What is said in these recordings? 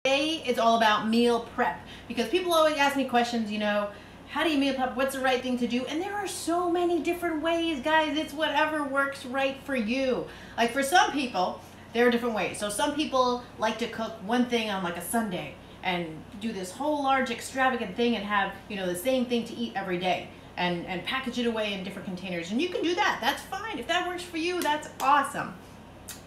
Today it's all about meal prep because people always ask me questions, you know, how do you meal prep? What's the right thing to do? And there are so many different ways, guys. It's whatever works right for you. Like for some people, there are different ways. So some people like to cook one thing on like a Sunday and do this whole large extravagant thing and have, you know, the same thing to eat every day and package it away in different containers. And you can do that. That's fine. If that works for you, that's awesome.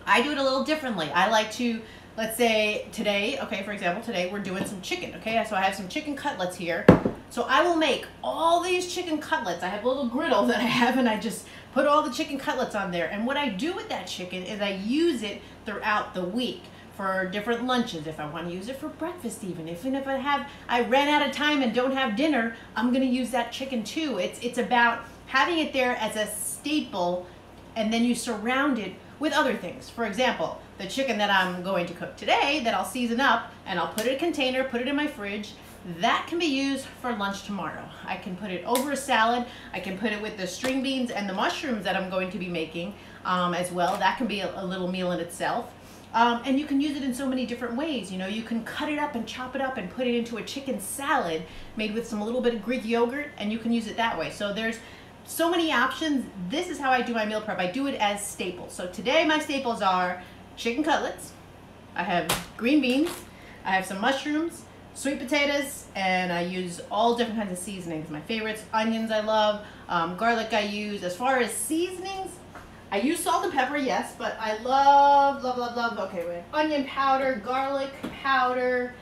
I do it a little differently. I like to, let's say today, okay, for example, today we're doing some chicken, okay? So I have some chicken cutlets here. So I will make all these chicken cutlets. I have a little griddle that I have and I just put all the chicken cutlets on there. And what I do with that chicken is I use it throughout the week for different lunches. If I want to use it for breakfast even if I ran out of time and don't have dinner, I'm gonna use that chicken too. It's about having it there as a staple and then you surround it with other things. For example, the chicken that I'm going to cook today that I'll season up and I'll put it in a container, put it in my fridge, that can be used for lunch tomorrow. I can put it over a salad. I can put it with the string beans and the mushrooms that I'm going to be making as well. That can be a little meal in itself. And you can use it in so many different ways. You know, you can cut it up and chop it up and put it into a chicken salad made with some little bit of Greek yogurt, and you can use it that way. So there's so many options. This is how I do my meal prep. I do it as staples. So today my staples are chicken cutlets, I have green beans, I have some mushrooms, sweet potatoes, and I use all different kinds of seasonings. My favorites, onions I love, garlic I use. As far as seasonings, I use salt and pepper, yes, but I love, okay, wait, onion powder, garlic powder,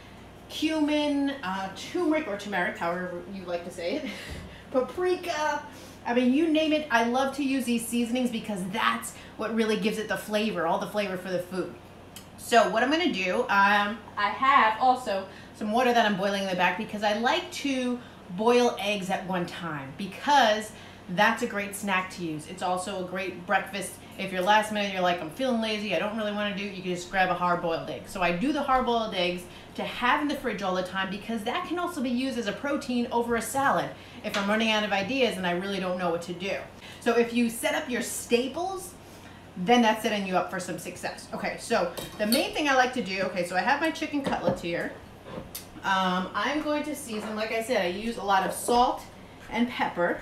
cumin, turmeric or turmeric, however you like to say it, paprika. I mean, you name it, I love to use these seasonings because that's what really gives it the flavor, all the flavor for the food. So what I'm gonna do, I have also some water that I'm boiling in the back because I like to boil eggs at one time because that's a great snack to use. It's also a great breakfast. If you're last minute, you're like, I'm feeling lazy, I don't really wanna do it, you can just grab a hard-boiled egg. So I do the hard-boiled eggs to have in the fridge all the time because that can also be used as a protein over a salad if I'm running out of ideas and I really don't know what to do. So if you set up your staples, then that's setting you up for some success. Okay, so the main thing I like to do, okay, so I have my chicken cutlets here. I'm going to season, like I said, I use a lot of salt and pepper.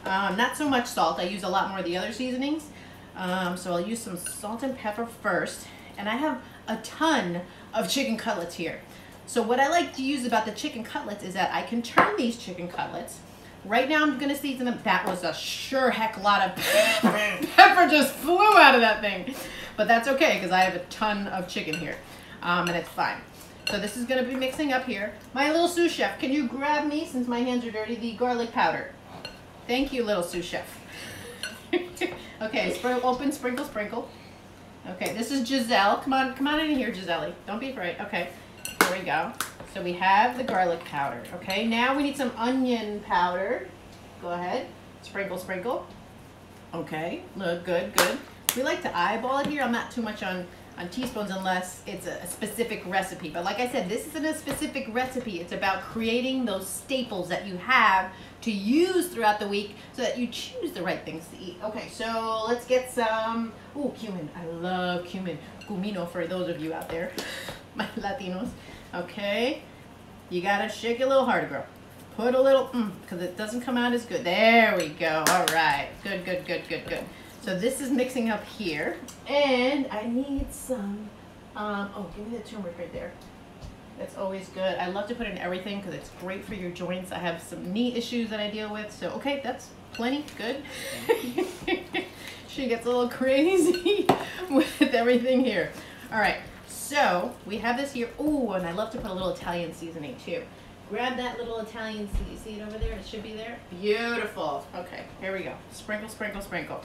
Not so much salt, I use a lot more of the other seasonings. So I'll use some salt and pepper first. And I have a ton of chicken cutlets here. So what I like to use about the chicken cutlets is that I can turn these chicken cutlets. Right now I'm gonna season them. That was a sure heck lot of pepper just flew out of that thing. But that's okay because I have a ton of chicken here and it's fine. So this is gonna be mixing up here. My little sous chef, can you grab me, since my hands are dirty, the garlic powder? Thank you, little sous chef. Okay, open, sprinkle, sprinkle. Okay, this is Giselle. Come on in here, Giselle. Don't be afraid. Okay, here we go. So we have the garlic powder. Okay, now we need some onion powder. Go ahead, sprinkle, sprinkle. Okay, look good, good. We like to eyeball it here. I'm not too much on teaspoons unless it's a specific recipe. But like I said, this isn't a specific recipe. It's about creating those staples that you have to use throughout the week so that you choose the right things to eat. Okay, so let's get some, ooh, cumin. I love cumin. Cumino for those of you out there, my Latinos. Okay, you gotta shake it a little harder, girl. Put a little, because it doesn't come out as good. There we go, all right. Good, good, good, good, good. So this is mixing up here, and I need some, oh, give me the turmeric right there. That's always good. I love to put in everything because it's great for your joints. I have some knee issues that I deal with, so okay, that's plenty, good. She gets a little crazy with everything here. All right, so we have this here. Ooh, and I love to put a little Italian seasoning too. Grab that little Italian, see it over there? It should be there. Beautiful. Okay, here we go. Sprinkle, sprinkle, sprinkle.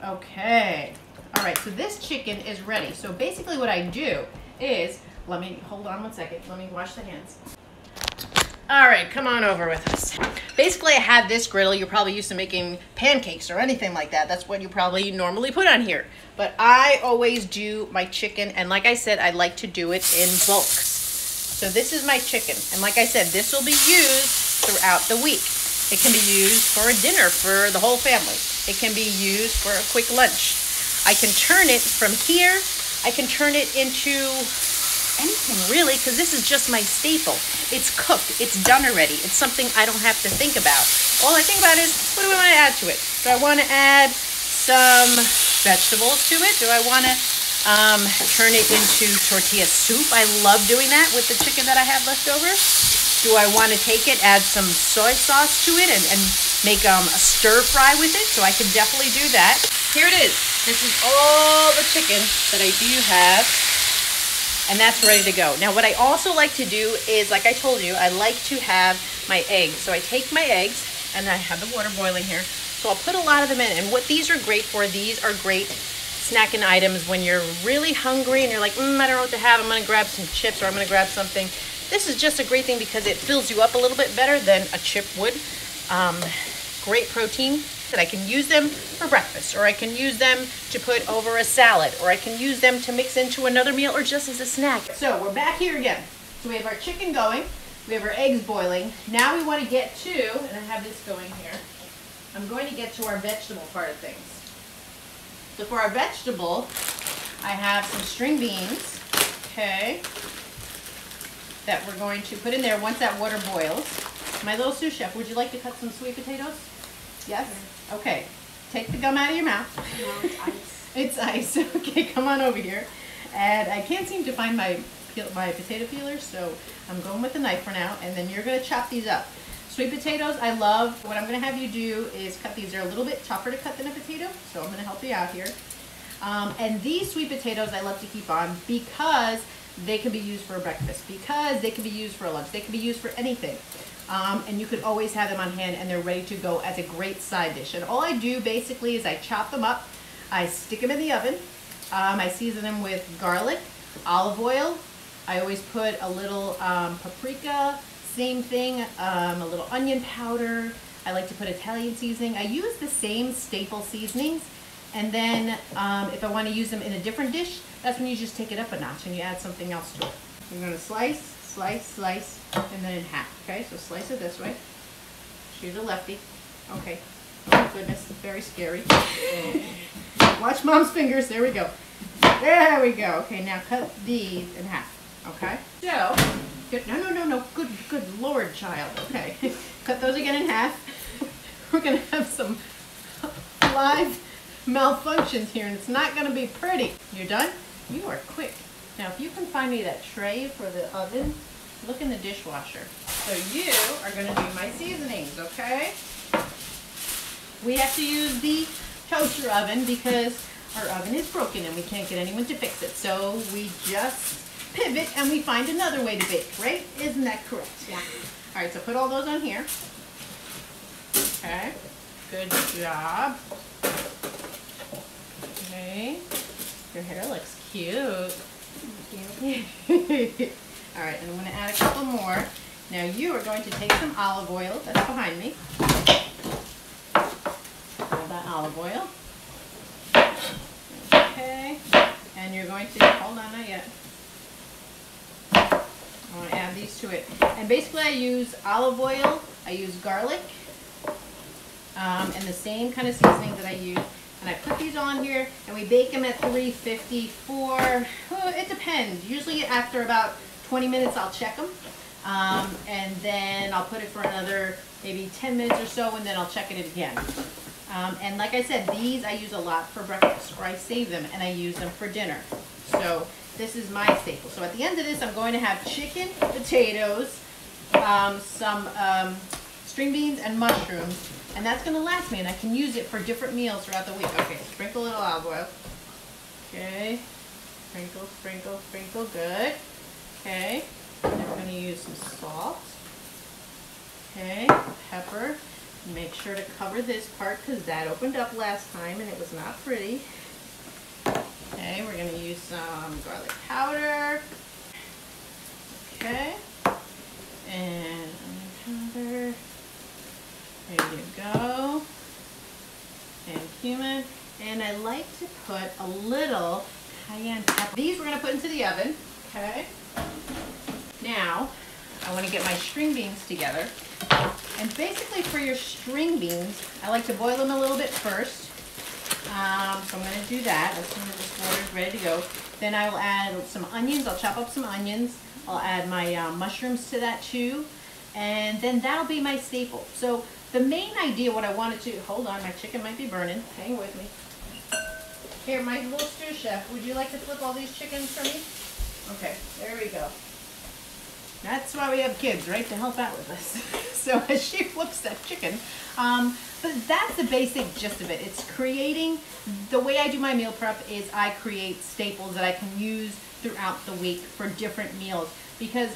Okay. All right, so this chicken is ready. So basically what I do is, let me, hold on one second. Let me wash the hands. All right, come on over with us. Basically, I have this griddle. You're probably used to making pancakes or anything like that. That's what you probably normally put on here. But I always do my chicken, and like I said, I like to do it in bulks. So this is my chicken, and like I said, this will be used throughout the week. It can be used for a dinner for the whole family. It can be used for a quick lunch. I can turn it from here, I can turn it into anything really, because this is just my staple. It's cooked, it's done already. It's something I don't have to think about. All I think about is, what do I want to add to it? Do I want to add some vegetables to it? Do I want to turn it into tortilla soup? I love doing that with the chicken that I have left over. Do I want to take it, add some soy sauce to it, and make a stir fry with it? So I can definitely do that. Here it is. This is all the chicken that I do have. And that's ready to go. Now what I also like to do is, like I told you, I like to have my eggs. So I take my eggs, and I have the water boiling here. So I'll put a lot of them in. And what these are great for, these are great snacking items when you're really hungry and you're like, I don't know what to have. I'm gonna grab some chips, or I'm gonna grab something. This is just a great thing because it fills you up a little bit better than a chip would. Great protein. That I can use them for breakfast, or I can use them to put over a salad, or I can use them to mix into another meal, or just as a snack. So we're back here again. So we have our chicken going, we have our eggs boiling. Now we want to get to, and I have this going here, I'm going to get to our vegetable part of things. So for our vegetable, I have some string beans, okay, that we're going to put in there once that water boils. My little sous chef, would you like to cut some sweet potatoes? Yes? Okay. Take the gum out of your mouth. No, it's ice. It's ice. Okay, come on over here. And I can't seem to find my potato peeler, so I'm going with the knife for now. And then you're going to chop these up. Sweet potatoes, I love. What I'm going to have you do is cut these. They're a little bit tougher to cut than a potato, so I'm going to help you out here. And these sweet potatoes I love to keep on because they can be used for a breakfast, because they can be used for a lunch, they can be used for anything. And you could always have them on hand, and they're ready to go as a great side dish. And all I do basically is I chop them up, I stick them in the oven, I season them with garlic, olive oil, I always put a little paprika, same thing, a little onion powder, I like to put Italian seasoning. I use the same staple seasonings, and then if I want to use them in a different dish, that's when you just take it up a notch and you add something else to it. You're going to slice, and then in half. Okay, so slice it this way. Shoot a lefty. Okay. Oh goodness, very scary. Watch mom's fingers. There we go. There we go. Okay, now cut these in half. Okay. So, good. No. Good Lord, child. Okay. Cut those again in half. We're gonna have some live malfunctions here, and it's not gonna be pretty. You're done? You are quick. Now, if you can find me that tray for the oven, look in the dishwasher. So you are going to do my seasonings, okay? We have to use the toaster oven because our oven is broken and we can't get anyone to fix it. So we just pivot and we find another way to bake, right? Isn't that correct? Yeah. All right, so put all those on here. Okay, good job. Okay, your hair looks cute. All right, and I'm going to add a couple more. Now you are going to take some olive oil that's behind me. Hold that olive oil. Okay, and you're going to, hold on, not yet. I want to add these to it. And basically I use olive oil, I use garlic, and the same kind of seasoning that I use. And I put these on here, and we bake them at 350 for, it depends. Usually after about 20 minutes, I'll check them. And then I'll put it for another maybe 10 minutes or so, and then I'll check it again. And like I said, these I use a lot for breakfast, or I save them and I use them for dinner. So this is my staple. So at the end of this, I'm going to have chicken, potatoes, some string beans, and mushrooms. And that's going to last me, and I can use it for different meals throughout the week. Okay, sprinkle a little olive oil. Okay, sprinkle, good. Okay, and we're going to use some salt. Okay, pepper. Make sure to cover this part because that opened up last time and it was not pretty. Okay, we're going to use some garlic powder. Okay, and onion powder. There you go. And cumin. And I like to put a little cayenne pepper. These we're going to put into the oven. Okay. Now, I want to get my string beans together. And basically for your string beans, I like to boil them a little bit first. So I'm going to do that as soon as this water is ready to go. Then I will add some onions. I'll chop up some onions. I'll add my mushrooms to that too. And then that'll be my staple. So the main idea, what I wanted to, hold on, my chicken might be burning. Hang with me. Here, my little sous-chef, would you like to flip all these chickens for me? Okay, there we go. That's why we have kids, right, to help out with us. So as she flips that chicken, but that's the basic gist of it. It's creating, the way I do my meal prep is I create staples that I can use throughout the week for different meals. Because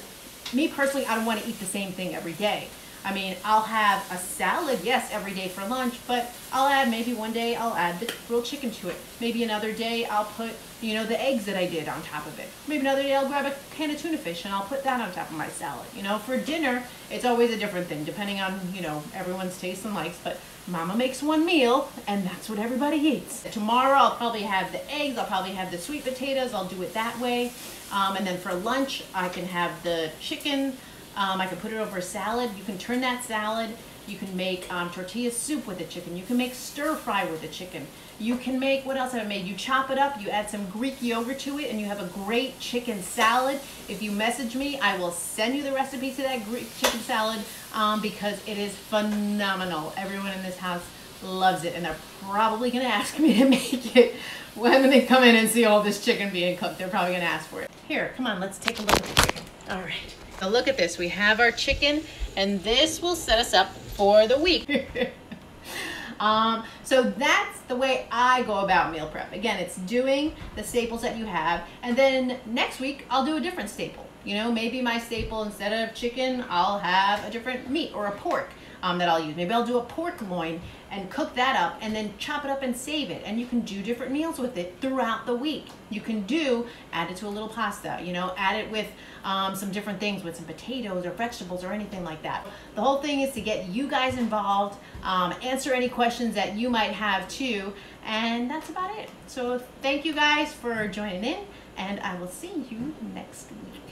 me personally, I don't want to eat the same thing every day. I mean, I'll have a salad, yes, every day for lunch, but I'll add, maybe one day I'll add the grilled chicken to it. Maybe another day I'll put, you know, the eggs that I did on top of it. Maybe another day I'll grab a can of tuna fish and I'll put that on top of my salad. You know, for dinner, it's always a different thing, depending on, you know, everyone's tastes and likes, but Mama makes one meal, and that's what everybody eats. Tomorrow, I'll probably have the eggs, I'll probably have the sweet potatoes, I'll do it that way. And then for lunch, I can have the chicken. I can put it over a salad. You can turn that salad. You can make tortilla soup with the chicken. You can make stir fry with the chicken. You can make, what else have I made? You chop it up, you add some Greek yogurt to it, and you have a great chicken salad. If you message me, I will send you the recipe to that Greek chicken salad because it is phenomenal. Everyone in this house loves it, and they're probably going to ask me to make it when they come in and see all this chicken being cooked. They're probably going to ask for it. Here, come on, let's take a look at the chicken. All right. So look at this. We have our chicken, and this will set us up for the week. So that's the way I go about meal prep. Again, it's doing the staples that you have, and then next week I'll do a different staple. You know, maybe my staple, instead of chicken, I'll have a different meat or a pork that I'll use. Maybe I'll do a pork loin and cook that up and then chop it up and save it. And you can do different meals with it throughout the week. You can add it to a little pasta, you know, add it with some different things, with some potatoes or vegetables or anything like that. The whole thing is to get you guys involved, answer any questions that you might have too, and that's about it. So thank you guys for joining in, and I will see you next week.